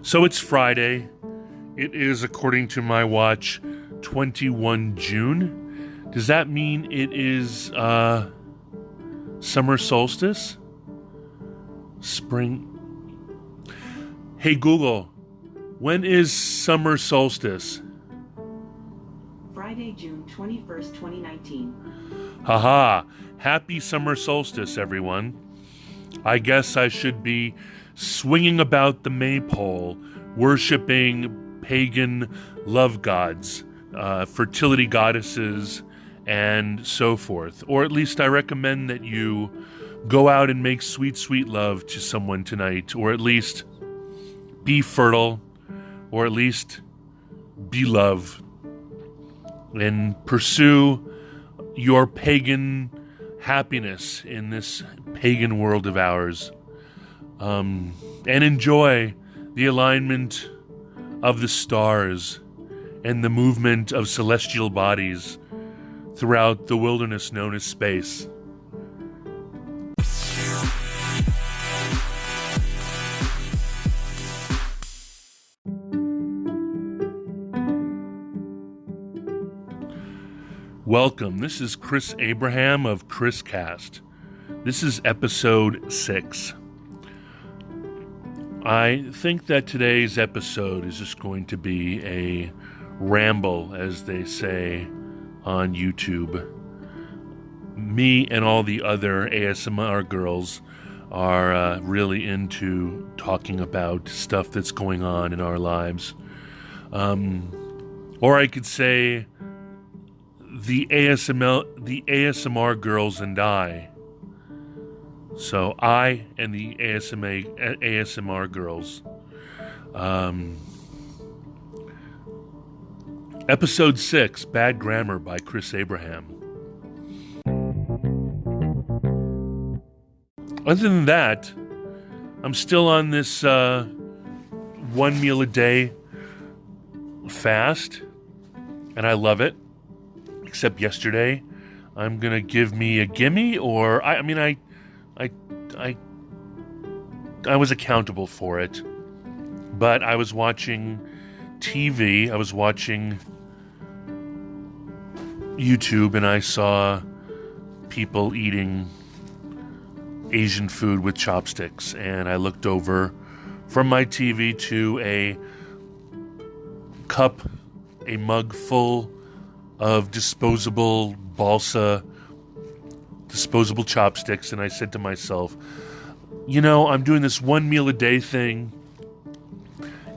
So it's Friday. It is, according to my watch, 21 June. Does that mean it is summer solstice? Spring? Hey Google, when is summer solstice? Friday, June 21st, 2019. Haha, happy summer solstice, everyone. I guess I should be swinging about the maypole, worshipping pagan love gods, fertility goddesses, and so forth. Or at least I recommend that you go out and make sweet, sweet love to someone tonight, or at least be fertile, or at least be love, and pursue your pagan happiness in this pagan world of ours, and enjoy the alignment of the stars and the movement of celestial bodies throughout the wilderness known as space. Welcome, this is Chris Abraham of ChrisCast. This is episode 6. I think that today's episode is just going to be a ramble, as they say on YouTube. Me and all the other ASMR girls are really into talking about stuff that's going on in our lives. Or I could say the ASMR girls and I. So I and the ASMR girls. Episode 6, Bad Grammar by Chris Abraham. Other than that, I'm still on this 1 meal a day fast, and I love it. Except yesterday, I'm gonna give me a gimme, or I was accountable for it, but I was watching TV. I was watching YouTube, and I saw people eating Asian food with chopsticks, and I looked over from my TV to a mug full of disposable chopsticks, and I said to myself, I'm doing this 1 meal a day thing,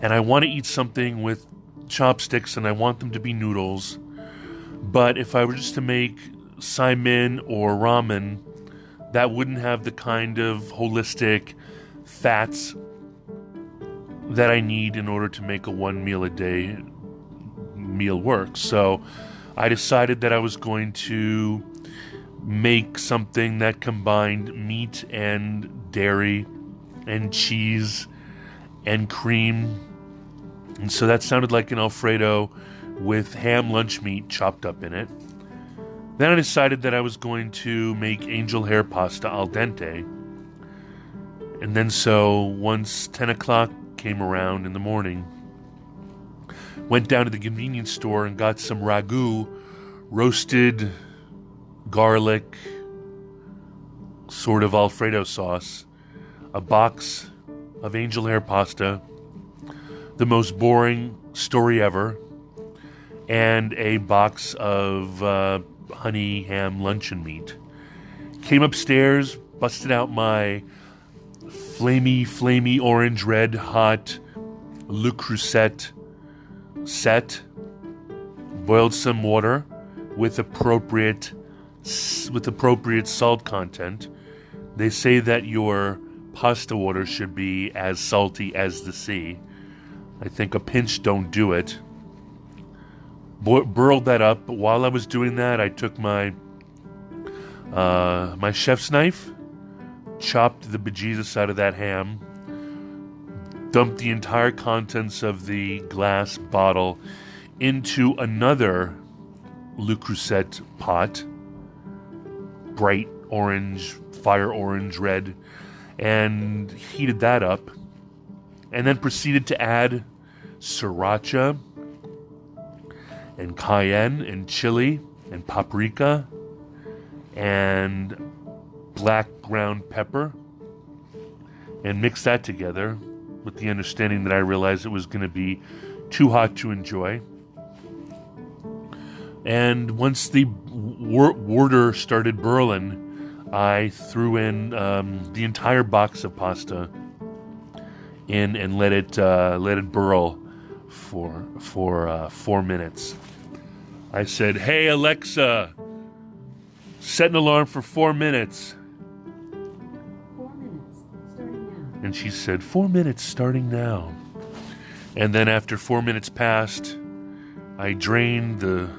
and I want to eat something with chopsticks, and I want them to be noodles, but if I were just to make saimin or ramen, that wouldn't have the kind of holistic fats that I need in order to make a 1 meal a day meal work. So I decided that I was going to make something that combined meat and dairy and cheese and cream. And so that sounded like an Alfredo with ham lunch meat chopped up in it. Then I decided that I was going to make angel hair pasta al dente. And then so once 10 o'clock came around in the morning, went down to the convenience store and got some ragu, roasted garlic, sort of Alfredo sauce, a box of angel hair pasta, the most boring story ever, and a box of honey ham luncheon meat. Came upstairs, busted out my flamey orange red hot Le Creuset set, boiled some water with appropriate salt content. They say that your pasta water should be as salty as the sea. I think a pinch don't do it. Burled that up. But while I was doing that, I took my chef's knife, chopped the bejesus out of that ham, dumped the entire contents of the glass bottle into another Le Creuset pot, bright orange, fire orange red, and heated that up. and then proceeded to add sriracha and cayenne and chili and paprika and black ground pepper, and mix that together with the understanding that I realized it was going to be too hot to enjoy. And once the water started boiling, I threw in the entire box of pasta in and let it burl for 4 minutes. I said, "Hey Alexa, set an alarm for 4 minutes." 4 minutes, starting now. And she said, 4 minutes starting now. And then after 4 minutes passed, I drained the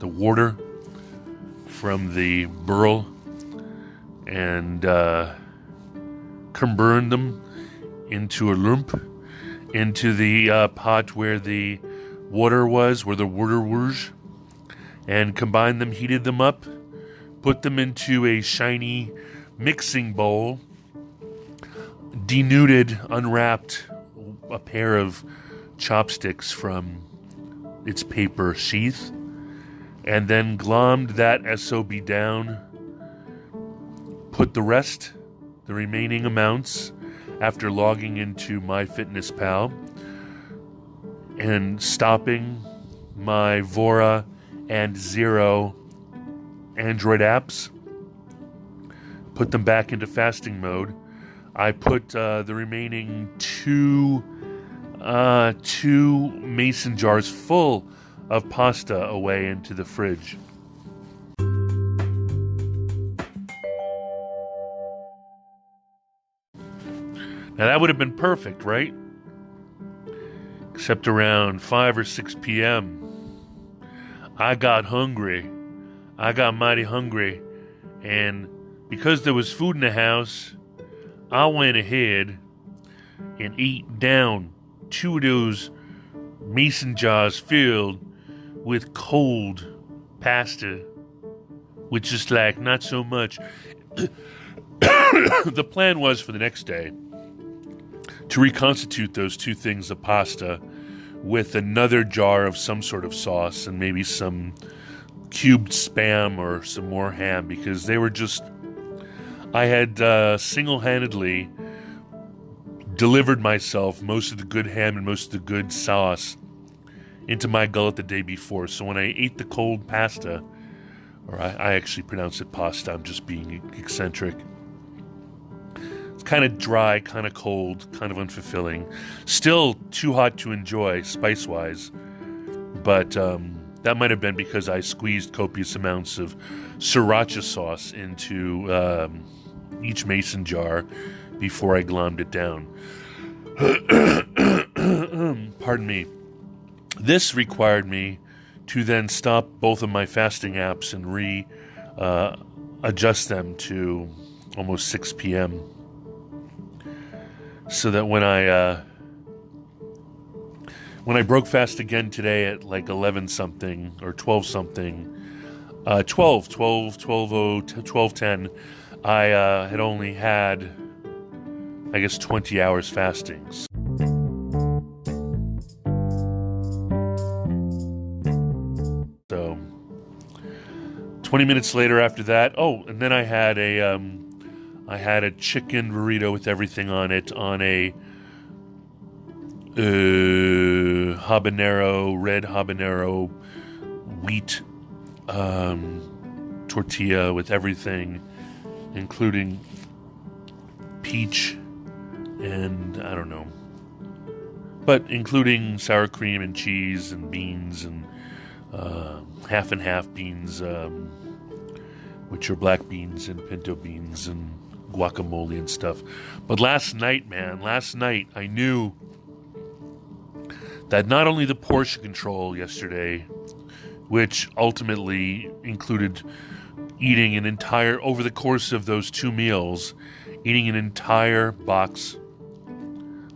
water from the burl and burned them into a lump, into the pot where the water was, where the water was, and combined them, heated them up, put them into a shiny mixing bowl, denuded, unwrapped a pair of chopsticks from its paper sheath, and then glommed that SOB down, put the remaining amounts, after logging into MyFitnessPal and stopping my Vora and Zero Android apps, put them back into fasting mode. I put the remaining two mason jars full of pasta away into the fridge. Now that would have been perfect, right? Except around 5 or 6 p.m. I got hungry. I got mighty hungry. And because there was food in the house, I went ahead and ate down 2 of those mason jars filled with cold pasta, which is like not so much. The plan was for the next day to reconstitute those 2 things of pasta with another jar of some sort of sauce and maybe some cubed Spam or some more ham, because they were just... I had single-handedly delivered myself most of the good ham and most of the good sauce into my gullet the day before. So when I ate the cold pasta, or I actually pronounce it pasta, I'm just being eccentric. It's kind of dry, kind of cold, kind of unfulfilling. Still too hot to enjoy, spice-wise. But that might have been because I squeezed copious amounts of sriracha sauce into each mason jar before I glommed it down. Pardon me. This required me to then stop both of my fasting apps and adjust them to almost 6 p.m. so that when I broke fast again today at like 11 something or 12 something, 12:10, I had only had, I guess, 20 hours fasting. So 20 minutes later after that, and then I had a chicken burrito with everything on it on a red habanero wheat tortilla with everything, including peach and I don't know, but including sour cream and cheese and beans and half and half beans, which are black beans and pinto beans and guacamole and stuff. But last night I knew that not only the portion control yesterday, which ultimately included eating an entire, over the course of those 2 meals, eating an entire box,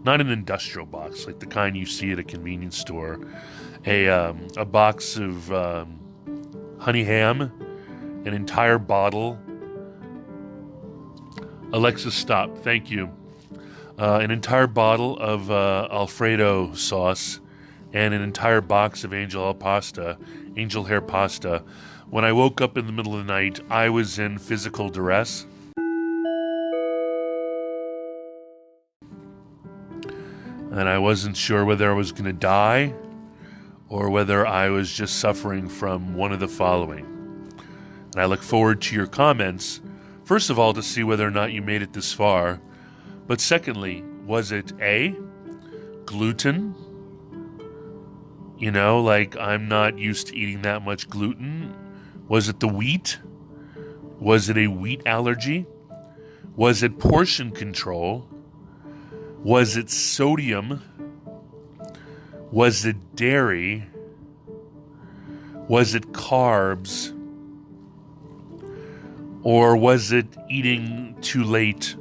not an industrial box like the kind you see at a convenience store, a box of honey ham, an entire bottle. Alexa, stop. Thank you. an entire bottle of Alfredo sauce, and an entire box of angel hair pasta. When I woke up in the middle of the night, I was in physical duress. And I wasn't sure whether I was going to die or whether I was just suffering from one of the following. And I look forward to your comments, first of all, to see whether or not you made it this far. But secondly, was it A, gluten? You know, like I'm not used to eating that much gluten. Was it the wheat? Was it a wheat allergy? Was it portion control? Was it sodium? Was it dairy? Was it carbs? Or was it eating too late?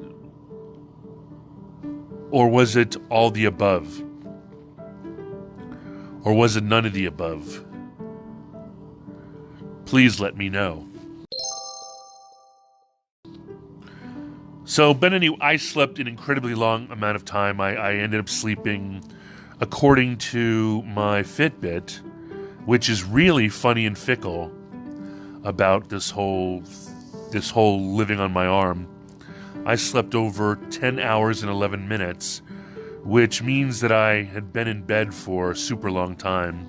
Or was it all the above? Or was it none of the above? Please let me know. So, but anyway, I slept an incredibly long amount of time. I ended up sleeping, according to my Fitbit, which is really funny and fickle about this whole living on my arm. I slept over 10 hours and 11 minutes, which means that I had been in bed for a super long time.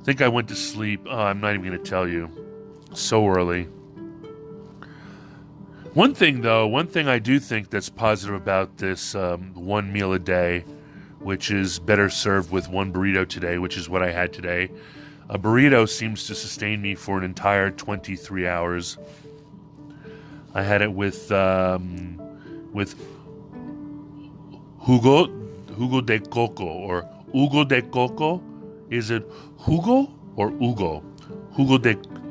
I think I went to sleep, I'm not even going to tell you, so early. One thing I do think that's positive about this one meal a day, which is better served with one burrito today, which is what I had today. A burrito seems to sustain me for an entire 23 hours. I had it with jugo de coco, or Hugo de coco. Is it Hugo or Ugo?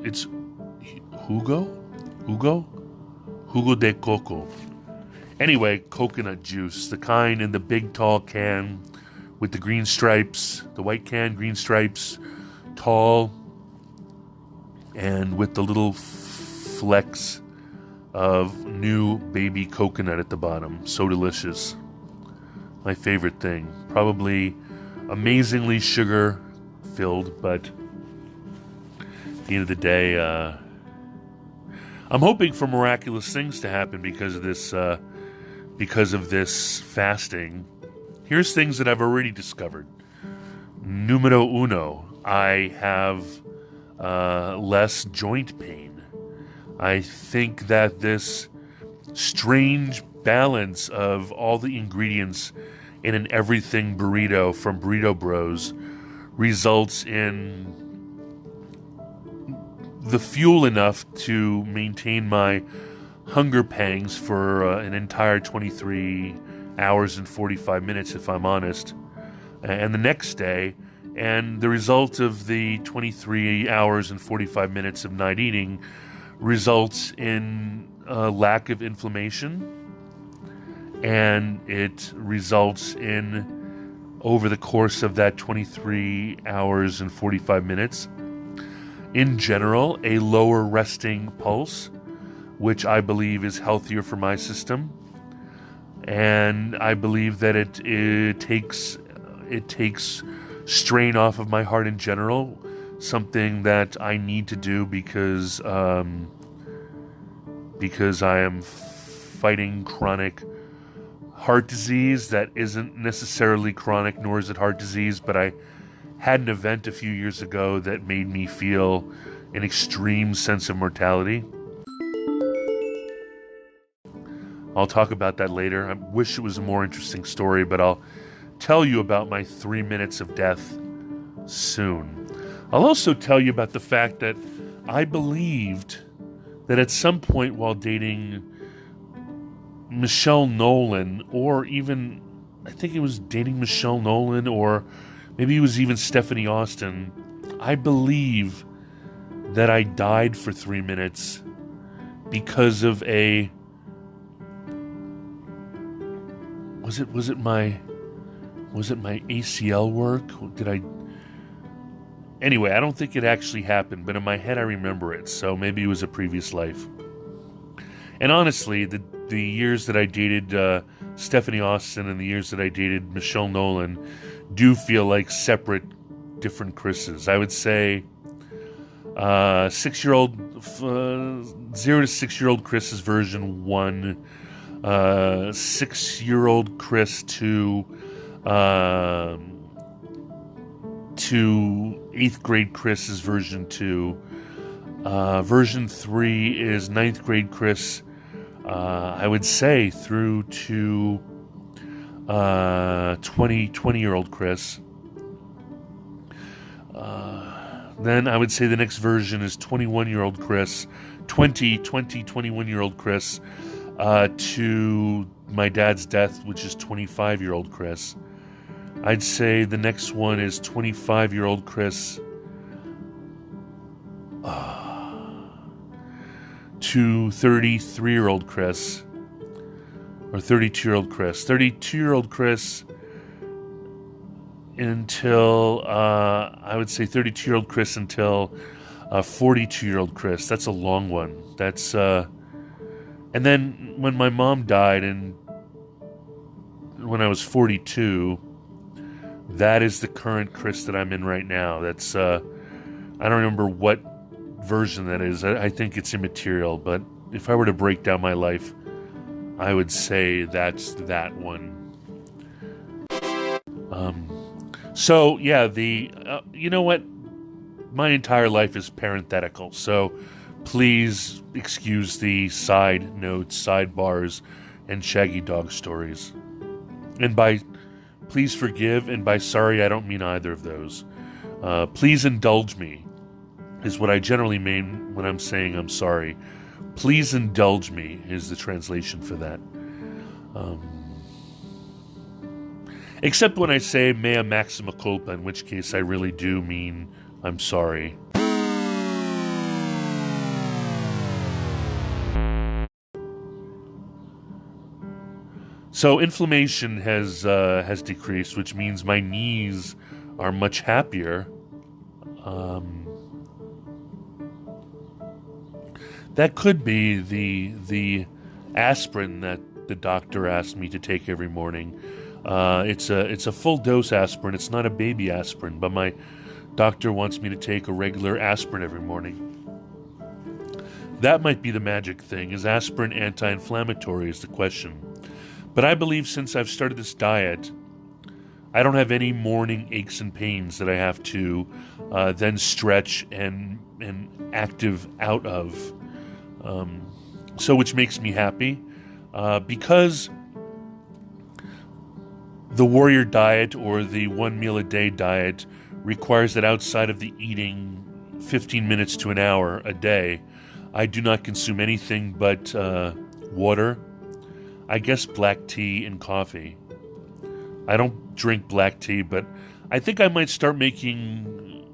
It's Hugo de coco. Anyway, coconut juice, the kind in the big tall can with the green stripes, the white can, green stripes, tall, and with the little flecks of new baby coconut at the bottom. So delicious. My favorite thing. Probably amazingly sugar filled, but at the end of the day, I'm hoping for miraculous things to happen because of this fasting. Here's things that I've already discovered. Numero uno, I have less joint pain. I think that this strange balance of all the ingredients in an everything burrito from Burrito Bros results in the fuel enough to maintain my hunger pangs for an entire 23 hours and 45 minutes, if I'm honest. And the next day, and the result of the 23 hours and 45 minutes of not eating results in a lack of inflammation, and it results in, over the course of that 23 hours and 45 minutes, in general, a lower resting pulse, which I believe is healthier for my system. And I believe that it takes strain off of my heart in general, something that I need to do because I am fighting chronic heart disease that isn't necessarily chronic, nor is it heart disease, but I had an event a few years ago that made me feel an extreme sense of mortality. I'll talk about that later. I wish it was a more interesting story, but I'll tell you about my 3 minutes of death soon. I'll also tell you about the fact that I believed that at some point while dating Michelle Nolan, or even, I think it was dating Michelle Nolan, or maybe it was even Stephanie Austin, I believe that I died for 3 minutes because of a... Was it my ACL work? Anyway, I don't think it actually happened, but in my head I remember it, so maybe it was a previous life. And honestly, the years that I dated Stephanie Austin and the years that I dated Michelle Nolan do feel like separate, different Chris's. I would say 6-year-old, 0 to 6-year-old Chris is version 1. 6-year-old Chris to 8th grade Chris is version 2. Version 3 is 9th grade Chris, I would say, through to 20-year-old Chris. Then I would say the next version is 21-year-old Chris, 21-year-old Chris, to my dad's death, which is 25-year-old Chris. I'd say the next one is 25-year-old Chris to 33-year-old Chris, or 32-year-old Chris. 32-year-old Chris until, I would say 32-year-old Chris until 42-year-old Chris. That's a long one. That's, and then when my mom died and when I was 42, that is the current Chris that I'm in right now. That's, I don't remember what version that is. I think it's immaterial, but if I were to break down my life, I would say that's that one. So yeah, you know what? My entire life is parenthetical, so please excuse the side notes, sidebars, and shaggy dog stories. And by please forgive, and by sorry, I don't mean either of those. Please indulge me is what I generally mean when I'm saying I'm sorry. Please indulge me is the translation for that. Except when I say mea maxima culpa, in which case I really do mean I'm sorry. So inflammation has decreased, which means my knees are much happier. That could be the aspirin that the doctor asked me to take every morning. It's a full dose aspirin. It's not a baby aspirin, but my doctor wants me to take a regular aspirin every morning. That might be the magic thing. Is aspirin anti-inflammatory is the question. But I believe since I've started this diet, I don't have any morning aches and pains that I have to then stretch and active out of. So which makes me happy because the warrior diet or the 1 meal a day diet requires that outside of the eating 15 minutes to an hour a day, I do not consume anything but water, I guess black tea and coffee. I don't drink black tea, but I think I might start making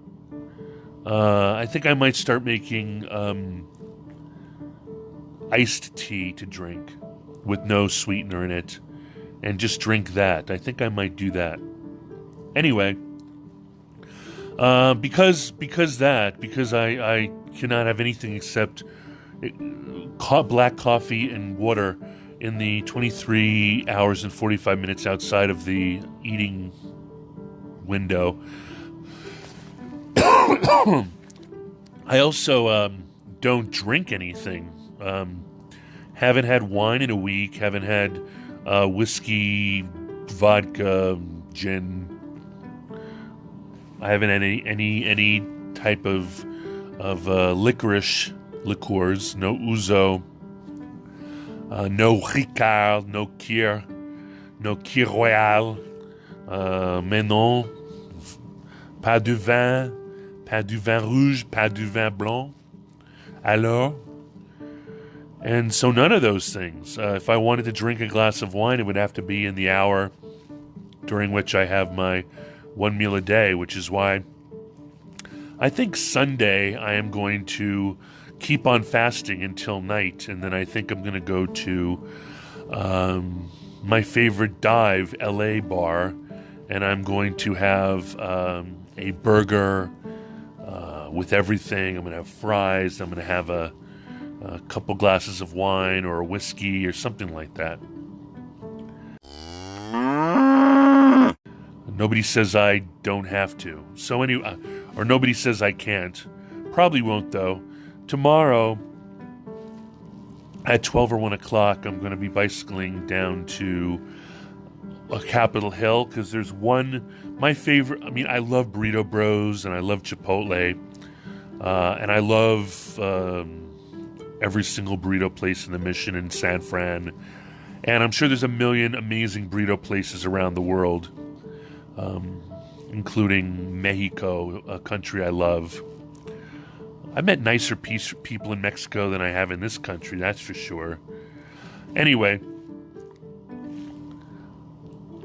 iced tea to drink with no sweetener in it and just drink that. I think I might do that. Anyway, because I cannot have anything except black coffee and water in the 23 hours and 45 minutes outside of the eating window. I also don't drink anything. Haven't had wine in a week. Haven't had whiskey, vodka, gin. I haven't had any type of licorice liqueurs. No ouzo. No Ricard, no Kir Royal, mais non, pas du vin rouge, pas du vin blanc. Alors, and so none of those things. If I wanted to drink a glass of wine, it would have to be in the hour during which I have my 1 meal a day, which is why I think Sunday I am going to keep on fasting until night, and then I think I'm going to go to my favorite dive, LA bar, and I'm going to have a burger with everything. I'm going to have fries. I'm going to have a couple glasses of wine or a whiskey or something like that. Nobody says I don't have to. So anyway, or nobody says I can't. Probably won't, though. Tomorrow at 12 or 1 o'clock, I'm going to be bicycling down to Capitol Hill because there's my favorite. I mean, I love Burrito Bros and I love Chipotle. And I love every single burrito place in the Mission in San Fran. And I'm sure there's a million amazing burrito places around the world, including Mexico, a country I love. I met nicer people in Mexico than I have in this country, that's for sure. Anyway,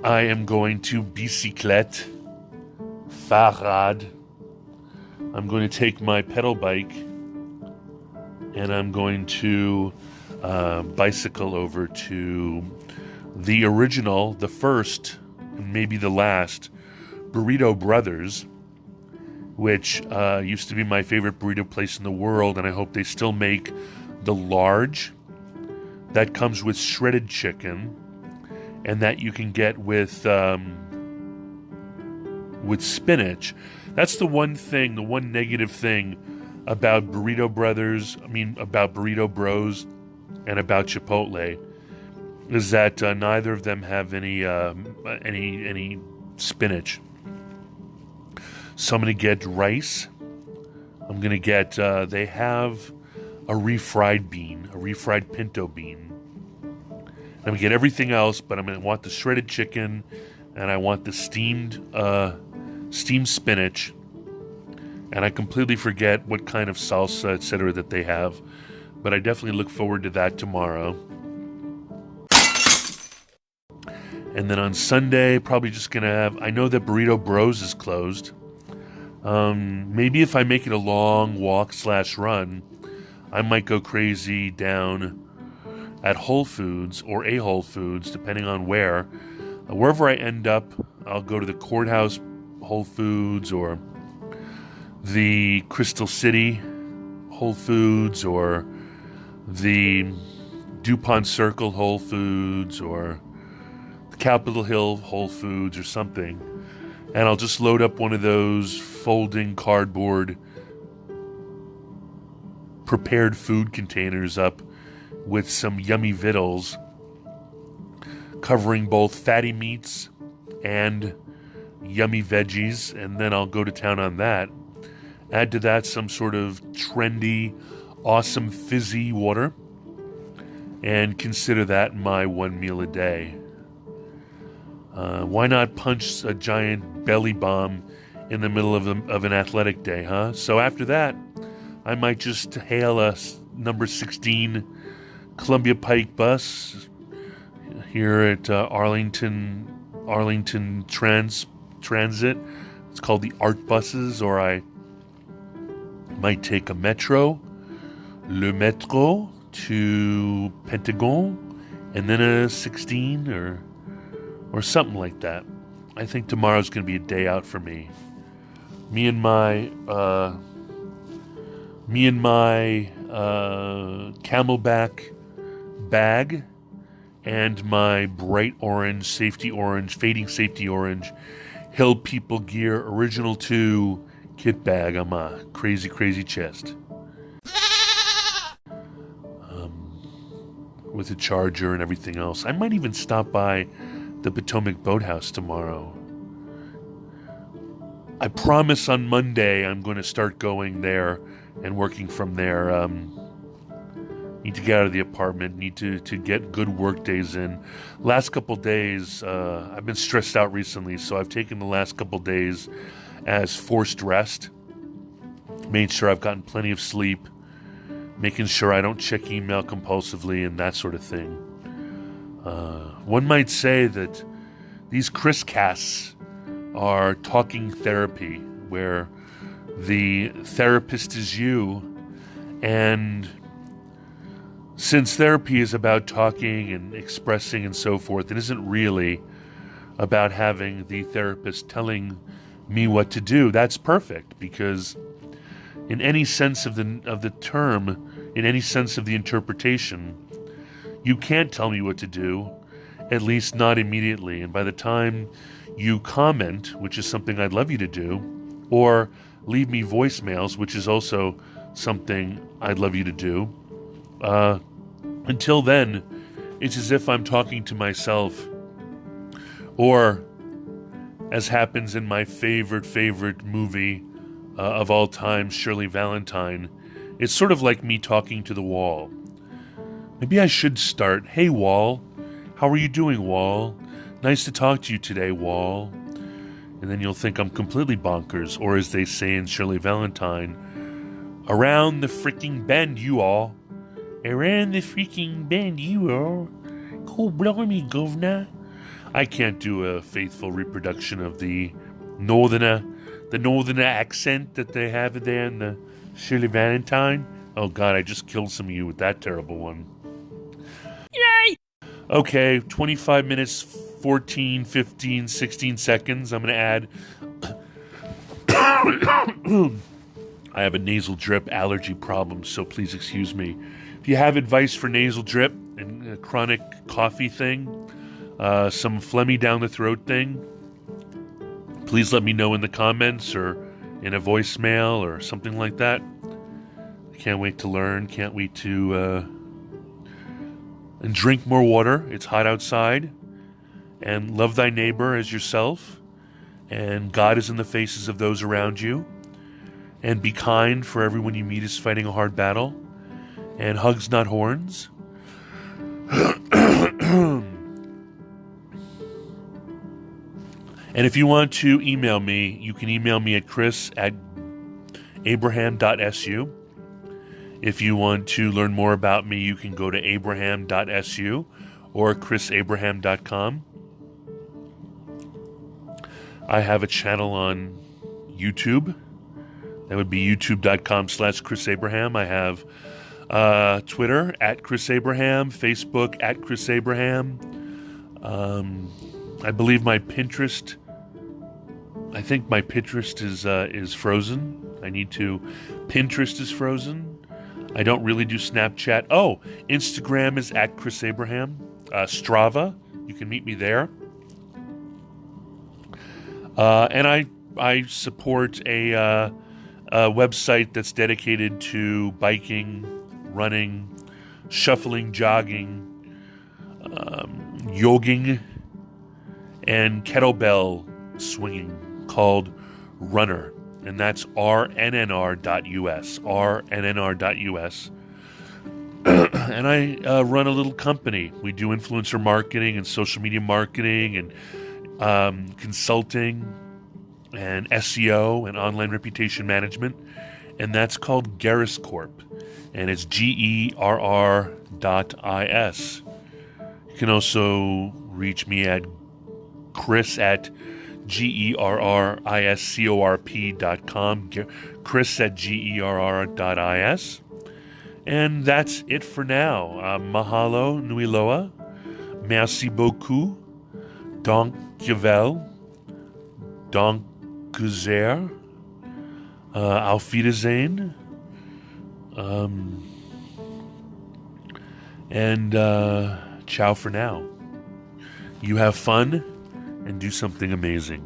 I am going to bicyclette, Fahrrad. I'm going to take my pedal bike and I'm going to bicycle over to the original, the first, and maybe the last, Burrito Brothers, which used to be my favorite burrito place in the world, and I hope they still make the large that comes with shredded chicken and that you can get with spinach. That's the one thing, the one negative thing about Burrito Brothers, about Burrito Bros and about Chipotle, is that neither of them have any spinach. So I'm going to get rice. I'm going to get, they have a refried pinto bean. I'm going to get everything else, but I'm going to want the shredded chicken, and I want the steamed spinach, and I completely forget what kind of salsa, etc. that they have, but I definitely look forward to that tomorrow. And then on Sunday, probably just going to have, I know that Burrito Bros is closed. Maybe if I make it a long walk/run, I might go crazy down at Whole Foods or a Whole Foods, depending on where. Wherever I end up, I'll go to the Courthouse Whole Foods or the Crystal City Whole Foods or the DuPont Circle Whole Foods or the Capitol Hill Whole Foods or something. And I'll just load up one of those folding cardboard prepared food containers up with some yummy vittles covering both fatty meats and yummy veggies, and then I'll go to town on that. Add to that some sort of trendy, awesome fizzy water, and consider that my one meal a day. Why not punch a giant belly bomb in the middle of an athletic day, huh? So after that, I might just hail a number 16 Columbia Pike bus here at Arlington Transit. It's called the Art Buses, or I might take a metro, Le Metro, to Pentagon, and then a 16 or something like that. I think tomorrow's going to be a day out for me. Me and my Camelback bag and my bright orange, fading safety orange, Hill People Gear Original 2 kit bag on my crazy, crazy chest. With a charger and everything else. I might even stop by the Potomac Boathouse tomorrow. I promise on Monday I'm going to start going there and working from there. Need to get out of the apartment, need to get good work days in. Last couple days, I've been stressed out recently, so I've taken the last couple days as forced rest. Made sure I've gotten plenty of sleep, making sure I don't check email compulsively and that sort of thing. One might say that these ChrisCasts are talking therapy, where the therapist is you, and since therapy is about talking and expressing and so forth, it isn't really about having the therapist telling me what to do. That's perfect, because in any sense of the term, in any sense of the interpretation, you can't tell me what to do, at least not immediately. And by the time you comment, which is something I'd love you to do, or leave me voicemails, which is also something I'd love you to do. Until then, it's as if I'm talking to myself, or as happens in my favorite movie of all time, Shirley Valentine, it's sort of like me talking to the wall. Maybe I should start, "Hey, Wall. How are you doing, Wall? Nice to talk to you today, Wall." And then you'll think I'm completely bonkers, or as they say in Shirley Valentine, "Around the freaking bend, you all. Around the freaking bend, you all. Oh, blimey, governor." I can't do a faithful reproduction of the northerner accent that they have there in the Shirley Valentine. Oh God, I just killed some of you with that terrible one. Yay! Okay, 25 minutes, 14, 15, 16 seconds. I'm going to add... I have a nasal drip allergy problem, so please excuse me. If you have advice for nasal drip and a chronic coughy thing, some phlegmy down the throat thing, please let me know in the comments or in a voicemail or something like that. I can't wait to learn. Can't wait to and drink more water. It's hot outside. And love thy neighbor as yourself. And God is in the faces of those around you. And be kind, for everyone you meet is fighting a hard battle. And hugs, not horns. And if you want to email me, you can email me at chris@abraham.su. If you want to learn more about me, you can go to abraham.su or chrisabraham.com. I have a channel on YouTube. That would be youtube.com/chrisabraham. I have Twitter @chrisabraham, Facebook @chrisabraham. I believe my Pinterest... I think my Pinterest is frozen. Pinterest is frozen. I don't really do Snapchat. Oh, Instagram is @chrisabraham. Strava, you can meet me there. And I support a website that's dedicated to biking, running, shuffling, jogging, yoging, and kettlebell swinging, called Runner, and that's rnnr.us, rnnr.us. And I run a little company. We do influencer marketing and social media marketing and consulting and SEO and online reputation management, and that's called Gerris Corp, and it's GERR.is. You can also reach me at chris@GERRISCORP.com, chris@GERR.is. And that's it for now. Mahalo nui loa. Merci beaucoup. Dankjewel. Dankuzer. Auf Wiedersehen. And ciao for now. You have fun and do something amazing.